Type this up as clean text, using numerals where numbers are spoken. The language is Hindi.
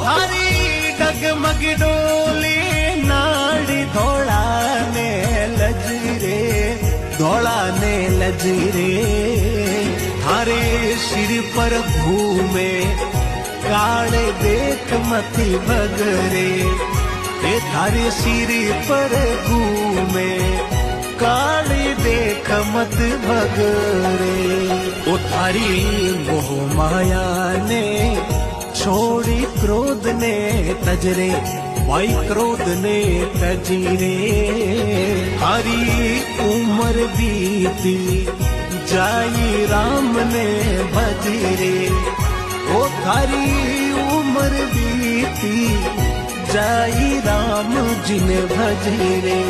थारी डगमग डोली नाड़ी धोला ने लजरे, धोला ने लजरे। थारे सिर पर घूमे काले देख मती बगरे, ए थारे सिर पर घूमे काली देख मत बगरे। ओ थारी मोह माया ने छोड़ी क्रोध ने तजरे, भाई क्रोध ने तजरे। थारी उम्र बीती जाई राम ने भजरे, ओ थारी उम्र बीती जाई राम जिन भजरे।